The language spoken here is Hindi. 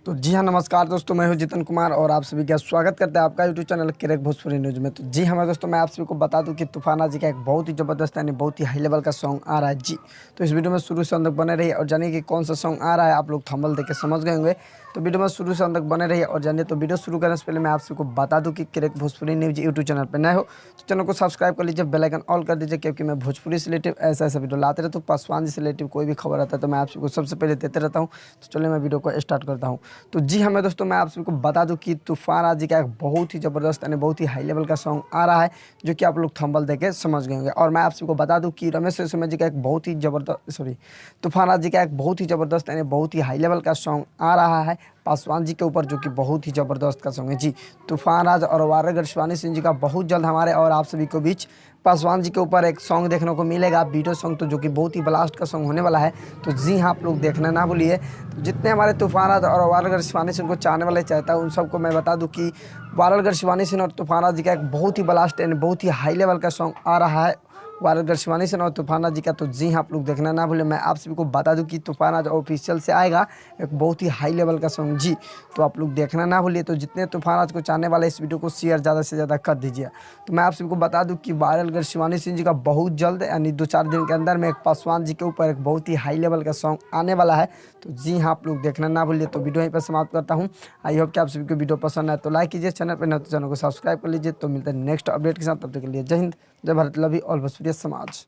तो जी हाँ, नमस्कार दोस्तों, मैं हूँ जितन कुमार और आप सभी का स्वागत करते हैं आपका YouTube channel crack Bhojpuri news में। तो जी हाँ, दोस्तों मैं आप सभी को बता दूं कि तूफान जी का एक बहुत ही ज़बरदस्त यानी बहुत ही हाई लेवल का सॉन्ग आ रहा है जी। तो इस वीडियो में शुरू से अंत तक बने रहिए और जानिए कि कौन सा सॉन्ग आ रहा है। आप लोग थंबनेल देख के समझ गए होंगे, तो वीडियो में शुरू से अंत तक बने रहिए और जानिए। तो वीडियो शुरू करने से पहले मैं आप सभी को बता दूँ कि crack Bhojpuri news YouTube channel पर नए हो तो चैनल को सब्सक्राइब कर लीजिए, बेल आइकन ऑल कर दीजिए, क्योंकि मैं भोजपुरी से रिलेटिव ऐसा वीडियो लाते रहता हूँ। पासवान जी से रिलेटिव कोई भी खबर आता है तो मैं आप सबको सबसे पहले देते रहता हूँ। तो चलिए मैं वीडियो को स्टार्ट करता हूँ। तो जी हाँ, दोस्तों मैं आप सभी को बता दूं कि तूफान जी का एक बहुत ही ज़बरदस्त यानी बहुत ही हाई लेवल का सॉन्ग आ रहा है, जो कि आप लोग थंबनेल देख के समझ गए होंगे। और मैं आप सभी को बता दूं कि रमेश रेशमिया जी का एक बहुत ही ज़बरदस्त तूफान जी का एक बहुत ही ज़बरदस्त यानी बहुत ही हाई लेवल का सॉन्ग आ रहा है पासवान जी के ऊपर, जो कि बहुत ही ज़बरदस्त का सॉन्ग है जी। तूफान राज और वारगर शिवानी सिंह जी का बहुत जल्द हमारे और आप सभी को बीच पासवान जी के ऊपर एक सॉन्ग देखने को मिलेगा, वीडियो सॉन्ग, तो जो कि बहुत ही ब्लास्ट का सॉन्ग होने वाला है। तो जी हाँ, आप लोग देखना ना भूलिए। तो जितने हमारे तूफान राज और वारगर शिवानी सिंह को चाहने वाले चाहता हूँ उन सबको मैं बता दूं कि वारगर शिवानी सिंह और तूफान जी का एक बहुत ही ब्लास्ट यानी बहुत ही हाई लेवल का सॉन्ग आ रहा है, वारगर शिवानी सिंह और तूफान जी का। तो जी हाँ, आप लोग देखना ना भूलें। मैं आप सभी को बता दूं कि तूफान आज ऑफिशियल से आएगा एक बहुत ही हाई लेवल का सॉन्ग जी। तो आप लोग देखना ना भूलिए। तो जितने तूफान आज को चाहने वाले इस वीडियो को शेयर ज़्यादा से ज़्यादा कर दीजिए। तो मैं आप सभी को बता दूं कि वारगर शिवानी सिंह जी का बहुत जल्द यानी 2-4 दिन के अंदर में एक पासवान जी के ऊपर एक बहुत ही हाई लेवल का सॉन्ग आने वाला है। तो जी हाँ, आप लोग देखना ना भूलिए। तो वीडियो यहीं पर समाप्त करता हूँ। आई होप कि आप सभी को वीडियो पसंद आए तो लाइक कीजिए, चैनल पर न तो चैनल को सब्सक्राइब कर लीजिए। तो मिलते हैं नेक्स्ट अपडेट के साथ, तब तक के लिए जय हिंद, जय भारत, लव यू ऑल भोजपुरिया समाज।